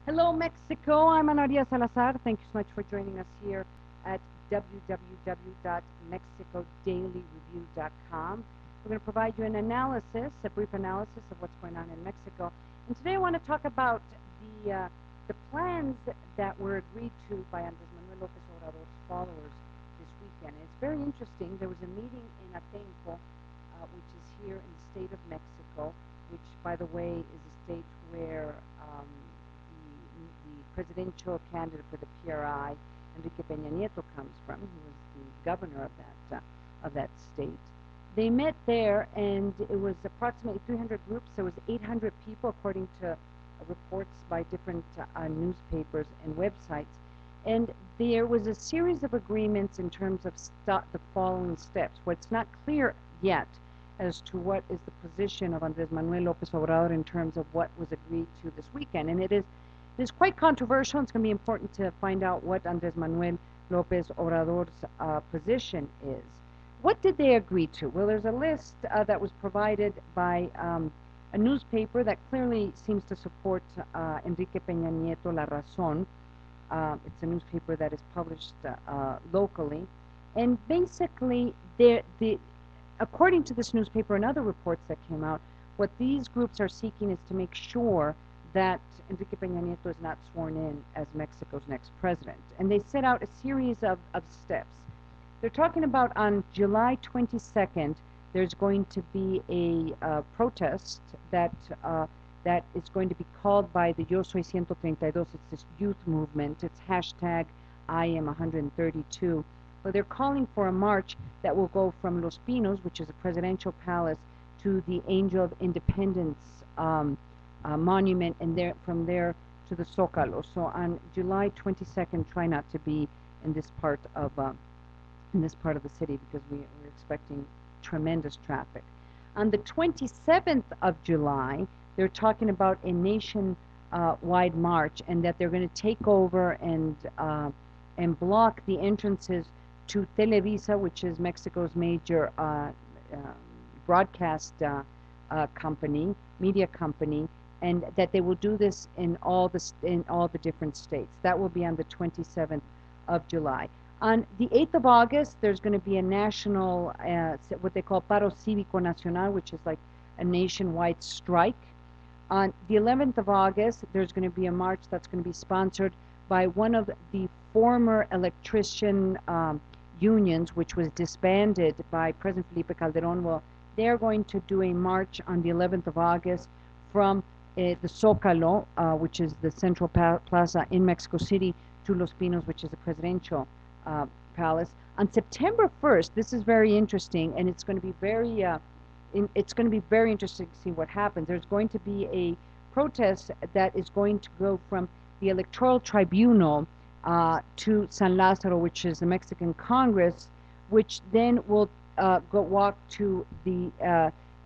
Hello, Mexico. I'm Anaria Salazar. Thank you so much for joining us here at www.mexicodailyreview.com. We're going to provide you an analysis, a brief analysis of what's going on in Mexico. And today I want to talk about the plans that were agreed to by Andrés Manuel López Obrador's followers this weekend. And it's very interesting. There was a meeting in Atenco, which is here in the state of Mexico, which, by the way, is a state where the presidential candidate for the PRI, Enrique Peña Nieto, comes from. He was the governor of that state. They met there, and it was approximately 300 groups. There was 800 people, according to reports by different newspapers and websites. And there was a series of agreements in terms of the following steps. What's not clear yet as to what is the position of Andrés Manuel López Obrador in terms of what was agreed to this weekend. And it is quite controversial. It's going to be important to find out what Andrés Manuel López Obrador's position is. What did they agree to? Well, there's a list that was provided by a newspaper that clearly seems to support Enrique Peña Nieto, La Razón. It's a newspaper that is published locally. And basically, according to this newspaper and other reports that came out, what these groups are seeking is to make sure that Enrique Peña Nieto is not sworn in as Mexico's next president. And they set out a series of steps. They're talking about on July 22nd, there's going to be a protest that is going to be called by the Yo Soy 132. It's this youth movement. It's hashtag I am 132. But they're calling for a march that will go from Los Pinos, which is a presidential palace, to the Angel of Independence monument, and from there to the Zócalo. So on July 22nd, try not to be in this part of the city, because we're expecting tremendous traffic. On the 27th of July, they're talking about a nation-wide march, and that they're going to take over and block the entrances to Televisa, which is Mexico's major broadcast company, media company, and that they will do this in all the different states. That will be on the 27th of July. On the 8th of August, there's going to be a national, what they call Paro Cívico Nacional, which is like a nationwide strike. On the 11th of August, there's going to be a march that's going to be sponsored by one of the former electrician unions, which was disbanded by President Felipe Calderón. Well, they're going to do a march on the 11th of August from the Zócalo, which is the central plaza in Mexico City, to Los Pinos, which is a presidential palace. On September 1st, this is very interesting, and it's going to be very interesting to see what happens. There's going to be a protest that is going to go from the Electoral Tribunal to San Lázaro, which is the Mexican Congress, which then will walk to the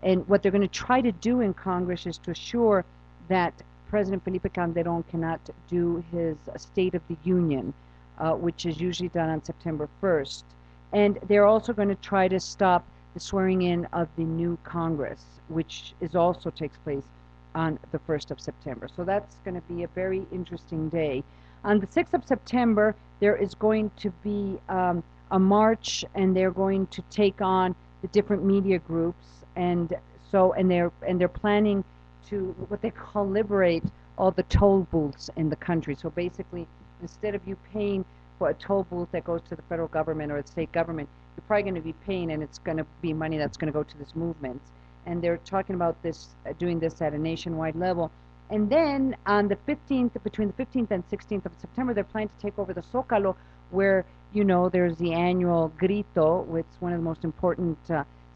and what they're going to try to do in Congress is to assure that President Felipe Calderón cannot do his State of the Union, which is usually done on September 1st. And they're also going to try to stop the swearing in of the new Congress, which also takes place on the 1st of September. So that's going to be a very interesting day. On the 6th of September, there is going to be a march, and they're going to take on the different media groups, and they're planning to what they call liberate all the toll booths in the country. So basically, instead of you paying for a toll booth that goes to the federal government or the state government, you're probably going to be paying, and it's going to be money that's going to go to this movement. And they're talking about this, doing this at a nationwide level. And then on the 15th, between the 15th and 16th of September, they're planning to take over the Zócalo, where, there's the annual Grito, which is one of the most important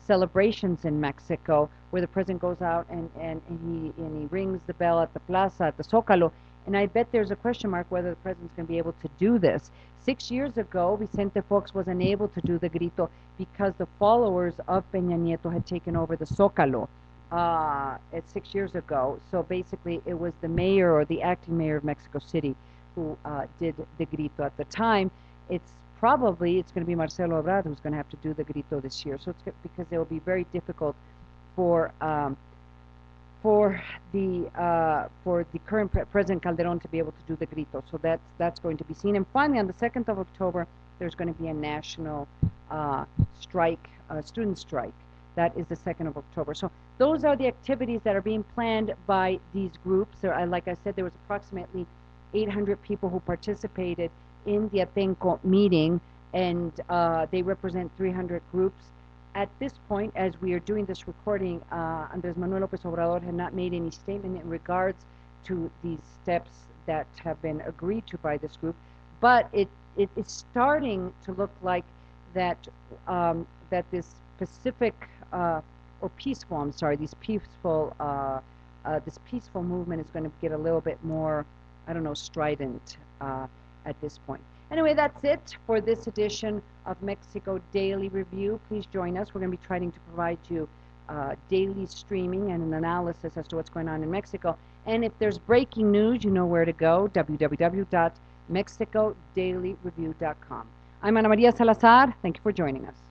celebrations in Mexico, where the president goes out and he rings the bell at the plaza, at the Zócalo. And I bet there's a question mark whether the president's going to be able to do this. 6 years ago, Vicente Fox was unable to do the Grito because the followers of Peña Nieto had taken over the Zócalo 6 years ago. So basically, it was the mayor or the acting mayor of Mexico City who did the Grito at the time. It's going to be Marcelo Ebrard who's going to have to do the Grito this year. So it's because it will be very difficult for for the current President Calderon to be able to do the grito. So that's going to be seen. And finally, on the 2nd of October, there's going to be a national strike, student strike. That is the 2nd of October. So those are the activities that are being planned by these groups. There, like I said, there was approximately 800 people who participated in the Atenco meeting, and they represent 300 groups. At this point, as we are doing this recording, Andrés Manuel López Obrador had not made any statement in regards to these steps that have been agreed to by this group, but it is starting to look like that that this Pacific or peaceful, I'm sorry, this peaceful movement is going to get a little bit more, I don't know, strident at this point. Anyway, that's it for this edition of Mexico Daily Review. Please join us. We're going to be trying to provide you daily streaming and an analysis as to what's going on in Mexico. And if there's breaking news, you know where to go, www.mexicodailyReview.com. I'm Ana Maria Salazar. Thank you for joining us.